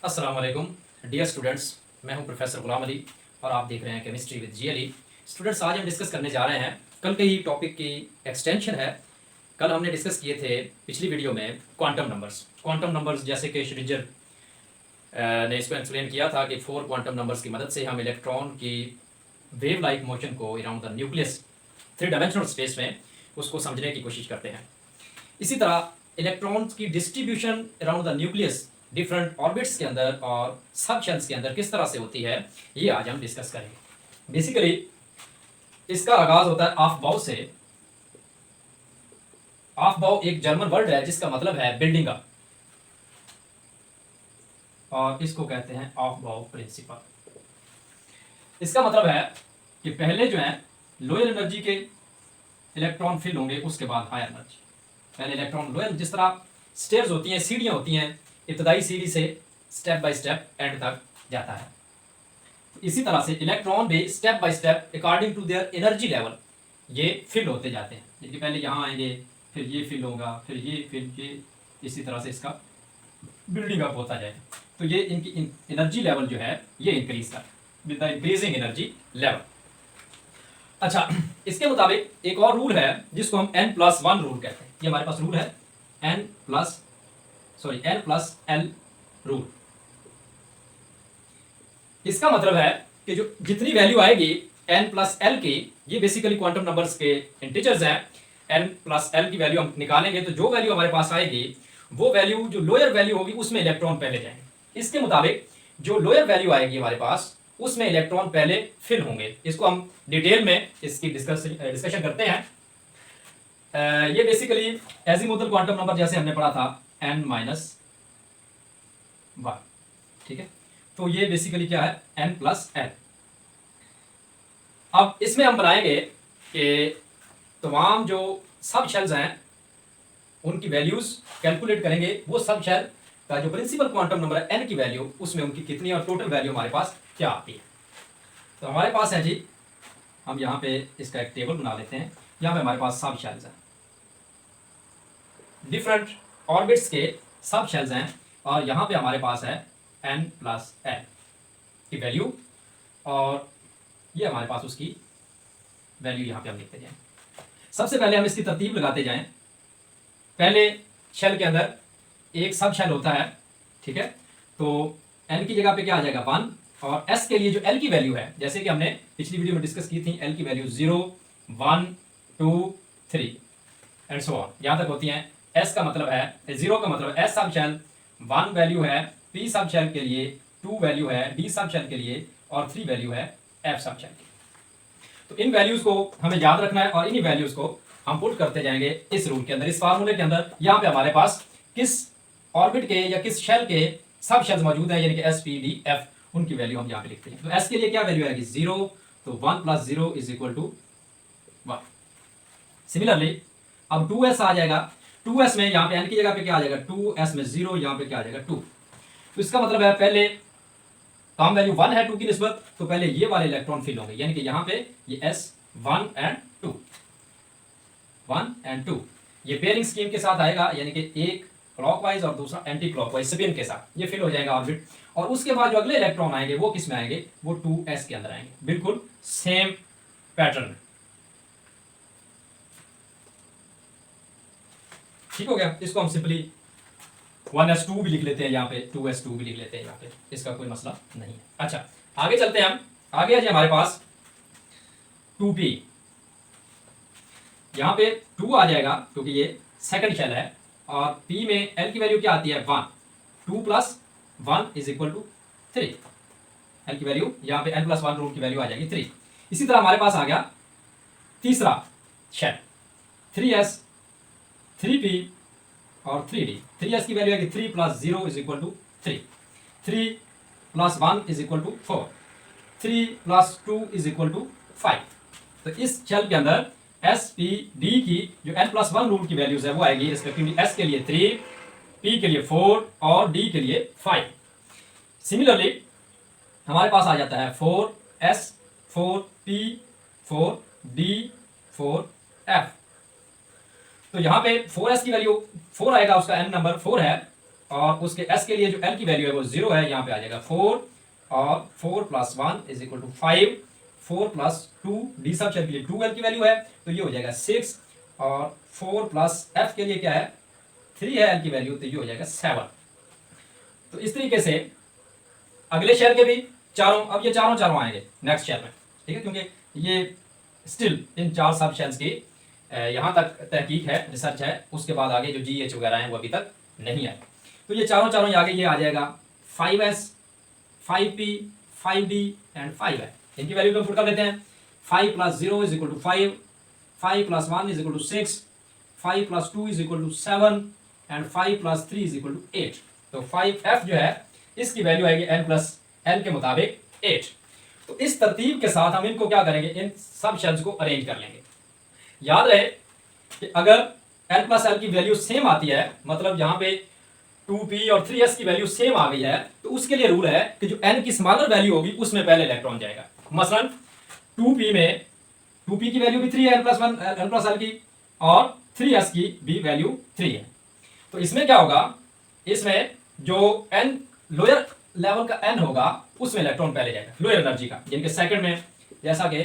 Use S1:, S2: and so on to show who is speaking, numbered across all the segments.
S1: अस्सलाम वालेकुम dear students. मैं हूं प्रोफेसर गुलाम अली और आप देख रहे हैं केमिस्ट्री विद जीएलई। स्टूडेंट्स, आज हम डिस्कस करने जा रहे हैं कल के ही टॉपिक की एक्सटेंशन है। कल हमने डिस्कस किए थे पिछली वीडियो में क्वांटम नंबर्स जैसे कि श्रिंजर ने इसको एक्सप्लेन किया था कि 4 क्वांटम नंबर्स की मदद से हम इलेक्ट्रॉन की वेव लाइक मोशन को around the nucleus 3 dimensional space में उसको समझने की कोशिश करते हैं। इसी तरह इलेक्ट्रॉन्स की distribution around the nucleus different orbits के अंदर और सब शेल्स के अंदर किस तरह से होती है, ये आज हम डिस्कस करेंगे। बेसिकली इसका आगाज होता है ऑफ बाउ से। ऑफ बाउ एक जर्मन वर्ड है जिसका मतलब है बिल्डिंग अप, और इसको कहते हैं ऑफ बाउ प्रिंसिपल। इसका मतलब है कि पहले जो है लोअर एनर्जी के इलेक्ट्रॉन फिल होंगे, उसके बाद हायर एनर्जी। पहले इलेक्ट्रॉन लोअर, जिस तरह स्टेयर्स होती हैं, सीढ़ियां होती हैं, इब्तदाई सीढ़ी से स्टेप बाय स्टेप एंड तक जाता है। तो इसी तरह से इलेक्ट्रॉन भी step by step according to their energy level ये फिल होते जाते हैं। जैसे पहले यहाँ आएंगे, फिर ये फिल होगा, फिर ये, इसी तरह से इसका बिल्डिंग अप होता जाएगा। तो ये इनकी एनर्जी लेवल जो है ये इंक्रीज कर with the increasing energy level. अच्छा, इसके मुताबिक एक और रूल है जिसको हम n+1 रूल कहते हैं। ये हमारे पास रूल है n प्लस l रूल। इसका मतलब है कि जो जितनी वैल्यू आएगी n+l की, ये बेसिकली क्वांटम नंबर्स के इंटीजर्स हैं। n+l की वैल्यू हम निकालेंगे तो जो वैल्यू हमारे पास आएगी वो वैल्यू जो लोअर वैल्यू होगी उसमें इलेक्ट्रॉन पहले जाएंगे। इसके मुताबिक जो लोअर वैल्यू आएगी हमारे पास उसमें इलेक्ट्रॉन पहले फिल होंगे। इसको हम डिटेल में इसकी डिस्कशन करते हैं। ये बेसिकली एजीमुथल क्वांटम नंबर जैसे हमने पढ़ा था n-1, ठीक है। तो ये बेसिकली क्या है n+l। अब इसमें हम बनाएंगे कि तमाम जो सब शेल्स हैं उनकी वैल्यूज कैलकुलेट करेंगे। वो सब शेल का जो प्रिंसिपल क्वांटम नंबर है n की वैल्यू, उसमें उनकी कितनी और टोटल वैल्यू हमारे पास क्या आती है। तो हमारे पास है जी, हम यहाँ पे इसका एक टेबल बना लेते हैं। यहाँ पे हमारे पास सब शेल्स हैं, डिफरेंट ऑर्बिट्स के सब शेल्स हैं, और यहाँ पे हमारे पास है n+l की वैल्यू, और ये हमारे पास उसकी वैल्यू यहाँ पे हम लिखते जाएं। सबसे पहले हम इसकी तरतीब लगाते जाएं। पहले शेल के अंदर एक सब शेल होता है, ठीक है। तो n की जगह पे क्या आ जाएगा 1, और s के लिए जो l की वैल्यू है, जैसे कि हमने पिछली वीडियो में डिस्कस की थी, l की वैल्यू 0, 1, 2, 3 एंड सो ऑन, यहाँ तक होती हैं। s का मतलब है 0 का मतलब s सब शेल, 1 वैल्यू है p सब शेल के लिए, 2 वैल्यू है d सब शेल के लिए, और 3 वैल्यू है f सब शेल के लिए। तो इन वैल्यूज को हमें याद रखना है और इन्हीं वैल्यूज को हम पुट करते जाएंगे इस रूल के अंदर, इस फार्मूले के अंदर। यहाँ पे हमारे पास किस ऑर्बिट के या किस शेल के सब शेल्स मौजूद हैं, यानी कि s p d f, उनकी वैल्यू हम यहाँ पे लिखते हैं। तो s के लिए क्या वैल्यू आएगी 0, तो 1 + 0 = 1। सिमिलरली अब 2s आ जाएगा। 2s में यहाँ पे n की जगह पे क्या आ जाएगा 2s में 0, यहाँ पे क्या आ जाएगा 2। तो इसका मतलब है पहले काम वैल्यू 1 है 2 की निस्बत, तो पहले ये वाले इलेक्ट्रॉन फिल होंगे, यानी कि यहाँ पे ये s 1 and 2 ये पेयरिंग स्कीम के साथ आएगा, यानी कि एक क्लॉकवाइज और दूसरा एंटी क्लॉकवाइज स्पिन के साथ ये फिल हो जाएगा ऑर्बिट। और उसके बाद जो अगले इलेक्ट्रॉन आएंगे वो किस में आएंगे, वो 2s के अंदर आएंगे, बिल्कुल सेम पैटर्न में। ठीक हो गया। इसको हम सिंपली 1s2 भी लिख लेते हैं, यहाँ पे 2s2 भी लिख लेते हैं यहाँ पे, इसका कोई मसला नहीं है। अच्छा, आगे चलते हैं हम। आगे है जी हमारे पास 2p। यहाँ पे 2 आ जाएगा क्योंकि ये सेकंड शेल है, और p में l की वैल्यू क्या आती है 1, 2 + 1 = 3। l की वैल्यू यहाँ पे n+1 रूल की वैल्यू आ जाएगी 3। इसी तरह हमारे पास आ गया तीसरा शेल 3s, 3p और 3d। 3s की वैल्यू आएगी 3 + 0 = 3, 3 + 1 = 4, 3 + 2 = 5। तो इस शेल के अंदर s p d की जो n+1 रूल की वैल्यूज है वो आएगी रिस्पेक्टिवली s के लिए 3, p के लिए 4 और d के लिए 5। सिमिलरली हमारे पास आ जाता है 4s, 4p, 4d, 4f। तो यहाँ पे 4s की वैल्यू 4 आएगा, उसका n नंबर 4 है, और उसके s के लिए जो l की वैल्यू है वो 0 है, यहाँ पे आ जाएगा 4 और 4 + 1 = 5, 4 + 2 डी सब शेल के लिए 2l की वैल्यू है तो ये हो जाएगा 6 और 4 + f के लिए क्या है 3 है l की वैल्यू तो ये हो जाएगा 7। तो इस तरीके से अगले शेल के भी चारों, अब ये चारों चारों आएंगे नेक्स्ट शेल में, ठीक है, क्योंकि ये स्टिल इन 4 सब शेल्स की यहाँ तक तहकीक है, रिसर्च है, उसके बाद आगे जो GH वगैरह हैं वो अभी तक नहीं आए। तो ये चारों चारों आगे ये आ जाएगा 5s 5p 5d एंड 5 है। इनकी वैल्यू को पुट कर लेते हैं। 5 + 0 = 5, 5 + 1 = 6, 5 + 2 = 7 एंड 5 + 3 = 8। तो 5f जो है इसकी वैल्यू आएगी n + l के मुताबिक 8। तो इस तरतीब के साथ हम इनको क्या करेंगे, इन सब शेल्स को अरेंज कर लेंगे। याद रहे कि अगर n + l की वैल्यू सेम आती है, मतलब यहाँ पे 2p और 3s की वैल्यू सेम आ गई है, तो उसके लिए रूल है कि जो n की स्मॉलर वैल्यू होगी उसमें पहले इलेक्ट्रॉन जाएगा। मसलन 2p में 2p की वैल्यू भी 3 है n + l की, और 3s की भी वैल्यू 3 है। तो इसमें क्या होगा, इसमें जो n लोअर लेवल का n होगा उसमें इलेक्ट्रॉन पहले जाएगा, लोअर एनर्जी का, जिनके सेकंड में, जैसा कि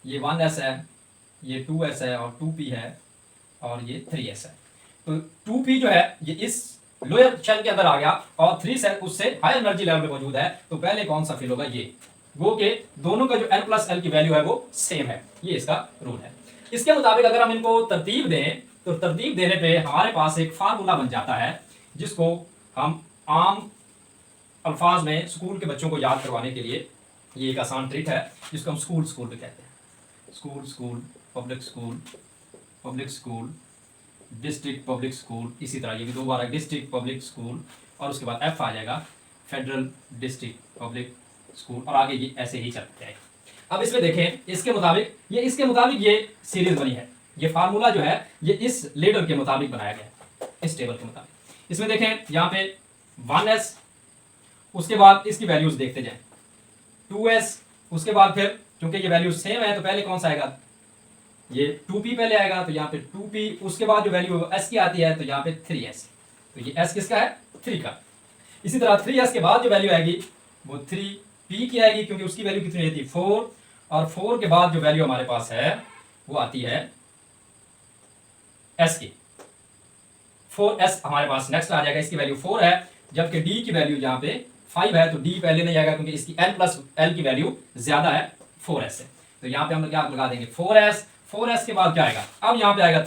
S1: ये 1s है, ये 2s है और 2p है और ये 3s है। तो 2p जो है ये इस लोअर शेल के अंदर आ गया और 3 शेल उससे हाई एनर्जी लेवल पे मौजूद है, तो पहले कौन सा फिल होगा, ये, वो के दोनों का जो n + l की वैल्यू है वो सेम है। ये इसका रूल है। इसके मुताबिक अगर हम इनको तरतीब दें तो तरतीब देने पे हमारे पास एक फार्मूला बन जाता है, जिसको हम आम अल्फाज में स्कूल के बच्चों को याद करवाने के लिए, ये एक आसान ट्रिक है जिसको हम स्कूल भी कहते हैं। School, public school, district public school, इसी तरह ये भी 2 बार है, डिस्ट्रिक्ट पब्लिक स्कूल, और उसके बाद F आ जाएगा फेडरल डिस्ट्रिक्ट पब्लिक स्कूल, और आगे ये ऐसे ही चलते हैं। अब इसमें देखें, इसके मुताबिक ये सीरीज बनी है। ये फार्मूला जो है ये इस लेडर के मुताबिक बनाया गया है, इस टेबल के मुताबिक। इसमें देखें यहाँ पे 1s, उसके बाद इसकी वैल्यूज देखते जाएं, 2s, उसके बाद फिर क्योंकि ये वैल्यू सेम है तो पहले कौन सा आएगा, ये 2p पहले आएगा, तो यहाँ पे 2p, उसके बाद जो वैल्यू s की आती है तो यहाँ पे 3s, तो ये s किसका है, 3 का। इसी तरह 3s के बाद जो वैल्यू आएगी वो 3p की आएगी, क्योंकि उसकी वैल्यू कितनी रहती है, 4, और 4 के बाद जो वैल्यू हमारे पास है वो आती है s की, 4s हमारे पास नेक्स्ट आ जाएगा, इसकी वैल्यू 4 है, जबकि d की वैल्यू यहाँ पे 5 है, तो d पहले नहीं आएगा क्योंकि इसकी n + l की वैल्यू ज्यादा है 4s से। तो यहाँ पे हम क्या लगा देंगे, 4s के बाद क्या आएगा, अब यहाँ पे आएगा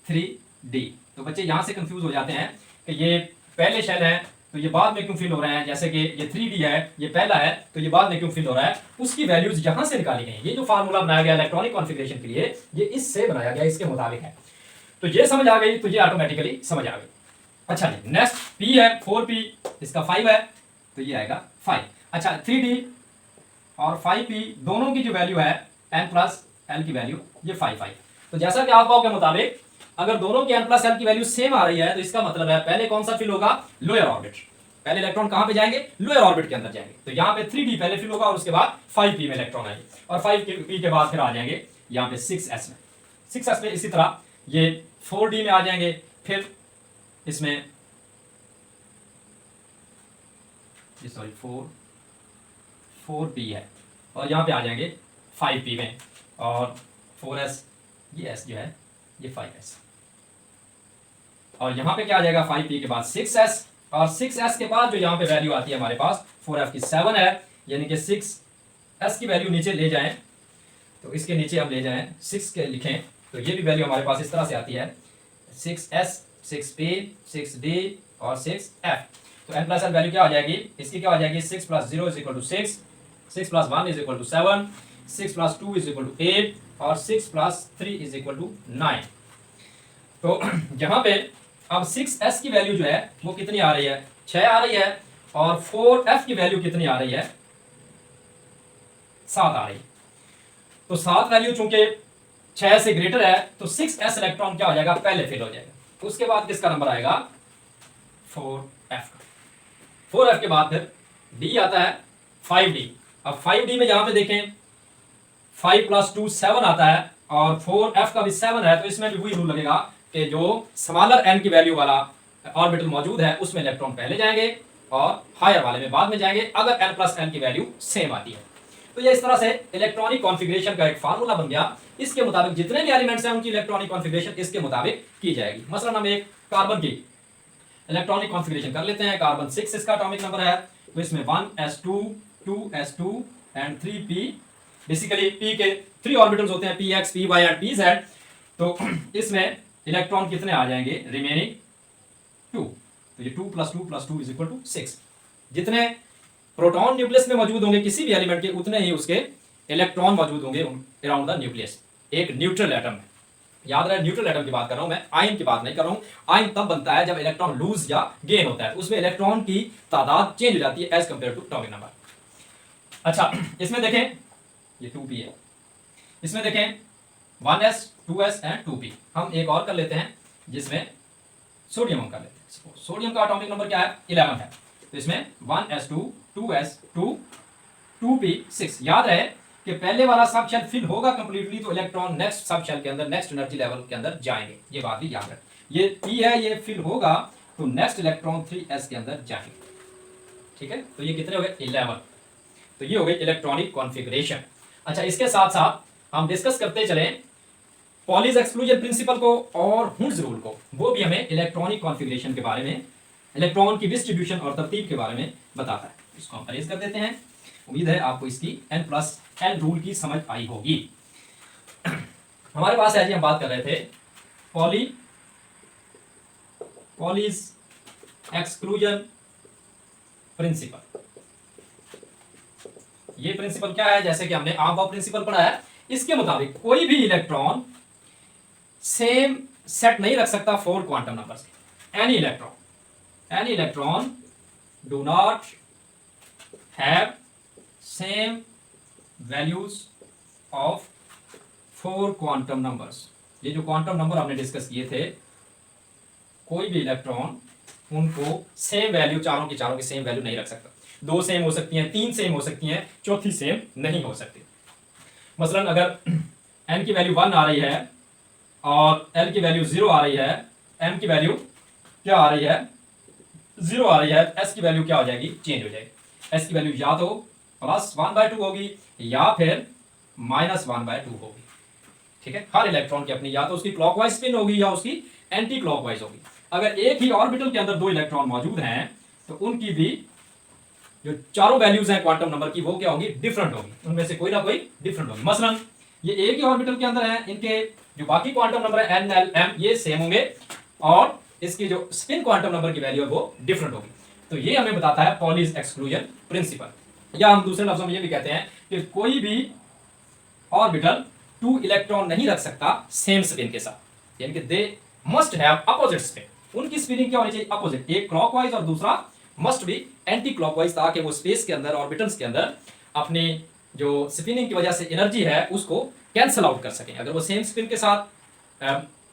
S1: 3d। तो बच्चे यहाँ से कंफ्यूज हो जाते हैं कि ये पहले शेल है तो ये बाद में क्यों फिल हो रहे हैं, जैसे कि ये 3d है, ये पहला है तो ये बाद में क्यों फिल हो रहा है, उसकी वैल्यूज यहाँ से निकाली गई। ये जो फार्मूला बनाया गया इलेक्ट्रॉनिक कॉन्फ़िगरेशन के लिए, ये इससे बनाया गया, इसके मुताबिक है। तो ये समझ आ गई तो ये ऑटोमेटिकली समझ आ गई। अच्छा जी, नेक्स्ट p है 4p, इसका 5 है तो ये आएगा 5। अच्छा 3d और 5p दोनों की जो वैल्यू है n + l की वैल्यू ये 5 5। तो जैसा कि आप के मुताबिक अगर दोनों की n + l की वैल्यू सेम आ रही है तो इसका मतलब है पहले कौन सा फिल होगा, लोअर ऑर्बिट। पहले इलेक्ट्रॉन कहां पे जाएंगे, लोअर ऑर्बिट के अंदर जाएंगे। तो यहाँ पे 3d पहले फिल होगा और उसके बाद 5p में इलेक्ट्रॉन आएंगे, और 5p के बाद फिर आ जाएंगे यहाँ पे 6s में। 6s में इसी तरह ये 4d में आ जाएंगे, फिर इसमें सॉरी 4p है, और यहाँ पे आ जाएंगे 5p में, और 4s, ये s जो है ये 5s, और यहाँ पे क्या आ जाएगा 5p के बाद 6s, और 6s के बाद जो यहाँ पे वैल्यू आती है हमारे पास 4f की 7 है, यानी कि 6s की वैल्यू नीचे ले जाएं तो इसके नीचे हम ले जाएं 6 के लिखें तो ये भी वैल्यू हमारे पास इस तरह से आती है 6s 6p 6d और 6f। तो n + l वैल्यू क्या हो जाएगी, इसकी क्या हो जाएगी, 6 + 0 = 6, 6 + 1 = 7, 6 + 2 = 8 और 6 + 3 = 9। तो यहाँ पे अब 6s की वैल्यू जो है वो कितनी आ रही है, 6 आ रही है, और 4f की वैल्यू कितनी आ रही है, 7 आ रही है। तो 7 वैल्यू चूंकि 6 से ग्रेटर है तो 6s इलेक्ट्रॉन क्या हो जाएगा, पहले फिल हो जाएगा। उसके बाद किसका नंबर आएगा, 4f। 4f के बाद फिर d आता है 5d। अब 5d में जहां पे देखें 5 + 2 7 आता है, और 4f का भी 7 है, तो इसमें भी वही रूल लगेगा कि जो स्मॉलर n की वैल्यू वाला ऑर्बिटल मौजूद है उसमें इलेक्ट्रॉन पहले जाएंगे और हायर वाले में बाद में जाएंगे, अगर n प्लस एल की वैल्यू सेम आती है। तो ये इस तरह से इलेक्ट्रॉनिक कॉन्फ़िगरेशन का एक फार्मूला बन गया। इसके मुताबिक जितने भी एलिमेंट्स हैं उनकी इलेक्ट्रॉनिक कॉन्फ़िगरेशन इसके मुताबिक की जाएगी। मसलन हम एक कार्बन की इलेक्ट्रॉनिक कॉन्फ़िगरेशन कर लेते हैं। कार्बन 6 इसका एटॉमिक नंबर है, तो इसमें 1s2 2s2 and 3p, basically p के 3 ऑर्बिटल्स होते हैं, px py एंड pz। तो इसमें इलेक्ट्रॉन कितने आ जाएंगे, रिमेनिंग 2। तो ये 2 + 2 = 6। जितने प्रोटॉन न्यूक्लियस में मौजूद होंगे किसी भी एलिमेंट के, उतने ही उसके इलेक्ट्रॉन मौजूद होंगे अराउंड द न्यूक्लियस, एक न्यूट्रल एटम में। याद रहे न्यूट्रल एटम की बात कर रहा हूं मैं, आयन की बात नहीं कर रहा हूं। आयन तब बनता है जब इलेक्ट्रॉन लूज या गेन होता है, उसमें इलेक्ट्रॉन की तादाद चेंज हो जाती है as compare to atomic number. अच्छा, इसमें देखें ये 2p है, इसमें देखें 1s 2s एंड 2p। हम एक और कर लेते हैं जिसमें सोडियम हम कर लेते हैं। सोडियम का एटॉमिक नंबर क्या है, 11 है। तो इसमें 1s2 2s2 2p 6। याद रहे कि पहले वाला सब शेल फिल होगा कंप्लीटली तो इलेक्ट्रॉन नेक्स्ट सब शेल के अंदर, नेक्स्ट एनर्जी लेवल के अंदर जाएंगे। ये बात भी याद रहे, ये p है, ये फिल होगा तो नेक्स्ट इलेक्ट्रॉन 3s के अंदर जाएंगे। ठीक है, तो ये कितने हो गए, 11। तो ये हो गई इलेक्ट्रॉनिक कॉन्फ़िगरेशन। अच्छा, इसके साथ साथ हम डिस्कस करते चले पॉलीज एक्सक्लूजन प्रिंसिपल को और हुंड्स रूल को। वो भी हमें इलेक्ट्रॉनिक कॉन्फ़िगरेशन के बारे में, इलेक्ट्रॉन की डिस्ट्रीब्यूशन और तरतीब के बारे में बताता है। इसको हम अरेज कर देते हैं। उम्मीद है आपको इसकी n+l रूल की समझ आई होगी। हमारे पास है जी, हम बात कर रहे थे पॉलीज एक्सक्लूजन प्रिंसिपल। ये प्रिंसिपल क्या है, जैसे कि हमने आम प्रिंसिपल पढ़ा है, इसके मुताबिक कोई भी इलेक्ट्रॉन सेम सेट नहीं रख सकता 4 क्वांटम नंबर्स के। Any electron do not have same values of 4 quantum numbers. ये जो क्वांटम नंबर हमने डिस्कस किए थे, कोई भी इलेक्ट्रॉन उनको सेम वैल्यू, चारों की सेम वैल्यू नहीं रख सकता। 2 सेम हो सकती हैं, 3 सेम हो सकती हैं, चौथी सेम नहीं हो सकती। मसलन अगर n की वैल्यू 1 आ रही है और l की वैल्यू 0 आ रही है, m की वैल्यू क्या आ रही है, 0 आ रही है, s की वैल्यू क्या हो जाएगी, चेंज हो जाएगी। s की वैल्यू या तो +1/2 होगी या फिर -1/2 होगी। ठीक है, हर इलेक्ट्रॉन की अपनी, या तो उसकी क्लॉकवाइज स्पिन होगी या उसकी एंटी क्लॉकवाइज होगी। अगर एक ही ऑर्बिटल के अंदर 2 इलेक्ट्रॉन मौजूद हैं तो उनकी भी जो चारों वैल्यूज हैं क्वांटम नंबर की, वो क्या होगी, डिफरेंट होगी। उनमें से कोई ना कोई डिफरेंट होगी। मसलन ये एक ही ऑर्बिटल के अंदर है, इनके जो बाकी क्वांटम नंबर है n l m ये सेम होंगे और इसकी जो स्पिन क्वांटम नंबर की वैल्यू है वो डिफरेंट होगी। तो ये हमें बताता है पॉलीज एक्सक्लूजन प्रिंसिपल। या हम दूसरे लफ्जों में ये भी कहते हैं कि कोई भी ऑर्बिटल 2 इलेक्ट्रॉन नहीं रख सकता सेम स्पिन के साथ, यानी कि they must have opposite spin. उनकी स्पिनिंग क्या होनी चाहिए, अपोजिट, एक क्लॉकवाइज और दूसरा मस्ट बी एंटी क्लॉकवाइज, ताकि वो स्पेस के अंदर, ऑर्बिटल्स के अंदर अपनी जो स्पिनिंग की वजह से एनर्जी है उसको कैंसल आउट कर सकें। अगर वो सेम स्पिन के साथ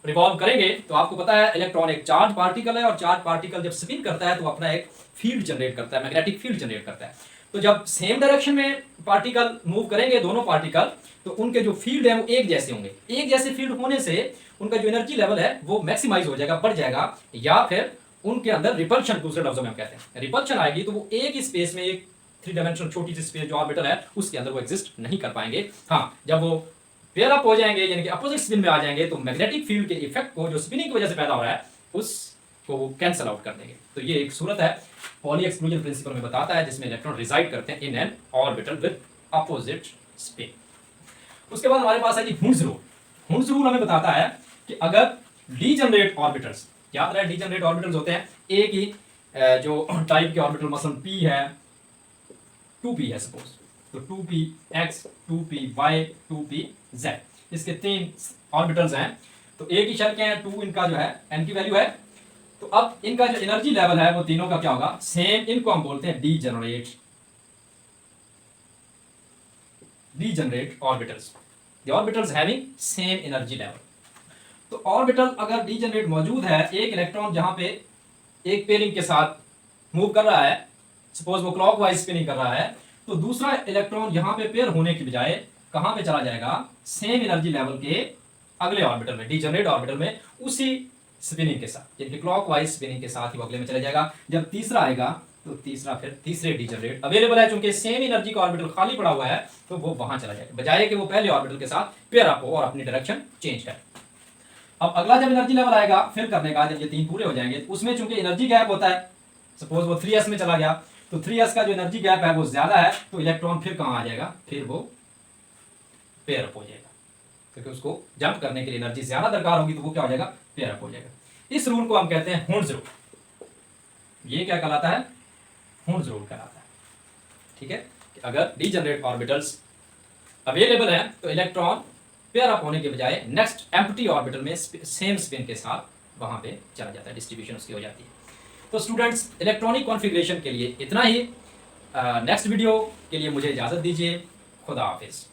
S1: रिवॉल्व करेंगे तो आपको पता है इलेक्ट्रॉन एक चार्ज पार्टिकल है और चार्ज पार्टिकल जब स्पिन करता है तो अपना एक फील्ड जनरेट करता है, मैग्नेटिक फील्ड जनरेट करता है। तो जब सेम डायरेक्शन में पार्टिकल मूव करेंगे दोनों पार्टिकल, तो उनके जो फील्ड है वो एक जैसे होंगे। एक जैसे फील्ड होने से उनका जो एनर्जी लेवल है वो मैक्सिमाइज हो जाएगा, बढ़ जाएगा, या फिर उनके अंदर रिपल्शन, दूसरे लफ्जों में हम कहते हैं रिपल्शन आएगी, तो वो एक ही स्पेस में, एक 3 डायमेंशनल छोटी सी स्पेस जो ऑर्बिटल है उसके अंदर वो एग्जिस्ट नहीं कर पाएंगे। हाँ, जब वो पेयर अप हो जाएंगे यानी कि अपोजिट स्पिन में आ जाएंगे तो मैग्नेटिक फील्ड के इफेक्ट को, जो स्पिनिंग की वजह से पैदा हो रहा है, उसको वो कैंसल आउट कर देंगे। तो ये एक सूरत है पॉली एक्सक्लूजन प्रिंसिपल में बताता है, जिसमें इलेक्ट्रॉन रिसाइड करते हैं in an orbital with opposite spin. उसके बाद हमारे पास है जी हुंड्स रूल। हुंड्स रूल हमें बताता है कि अगर डीजनरेट ऑर्बिटल्स, याद रहे डीजनरेट ऑर्बिटल्स होते हैं एक ही जो टाइप के ऑर्बिटल, मसलन p है, 2p है सपोज, तो 2px 2py 2pz, इसके 3 ऑर्बिटल्स हैं, तो एक ही शेल के हैं, 2 इनका जो है n की वैल्यू है। तो अब इनका जो एनर्जी लेवल है वो तीनों का क्या होगा, सेम। इनको हम बोलते हैं degenerate orbitals, the orbitals having same energy level. तो ऑर्बिटल अगर डीजनरेट मौजूद है, एक इलेक्ट्रॉन जहां पे एक पेयरिंग के साथ मूव कर रहा है, सपोज वो क्लॉकवाइज स्पिनिंग कर रहा है, तो दूसरा इलेक्ट्रॉन यहां पे पेयर होने की बजाय कहां पे चला जाएगा, सेम एनर्जी लेवल के अगले ऑर्बिटल में, डीजनरेट ऑर्बिटल में, उसी स्पिनिंग के साथ, यानी कि क्लॉकवाइज स्पिनिंग के साथ ही वो अगले में चला जाएगा। जब तीसरा आएगा तो तीसरा फिर तीसरे डिजनरेट अवेलेबल है, चूंकि सेम एनर्जी का ऑर्बिटल खाली पड़ा हुआ है तो वो वहां चला जाएगा, बजाय कि वो पहले ऑर्बिटल के साथ पेयर अप हो और अपनी डायरेक्शन चेंज करे। अब अगला जब एनर्जी लेवल आएगा फिल करने का, जब ये 3 पूरे हो जाएंगे तो उसमें चूंकि एनर्जी गैप होता है, सपोज वो 3s में चला गया तो 3s का जो एनर्जी गैप है वो ज्यादा है, तो इलेक्ट्रॉन फिर कहां आ जाएगा, फिर वो पेयर अप हो जाएगा, क्योंकि उसको जंप करने के लिए एनर्जी ज्यादा दरकार होगी तो वो क्या हो जाएगा, पेयर अप हो जाएगा। इस रूल को हम कहते हैं हुंड्स रूल। ये क्या कहलाता है, हुंड्स रूल कहलाता है। ठीक है, कि अगर डीजनरेट ऑर्बिटल्स अवेलेबल है तो इलेक्ट्रॉन पेयर अप होने के बजाय नेक्स्ट एम्प्टी ऑर्बिटल में सेम स्पिन के साथ वहां पे चला जाता है, डिस्ट्रीब्यूशन उसकी हो जाती है। तो स्टूडेंट्स, इलेक्ट्रॉनिक कॉन्फ़िगरेशन के लिए इतना ही। नेक्स्ट वीडियो के लिए मुझे इजाज़त दीजिए। खुदा हाफिज़।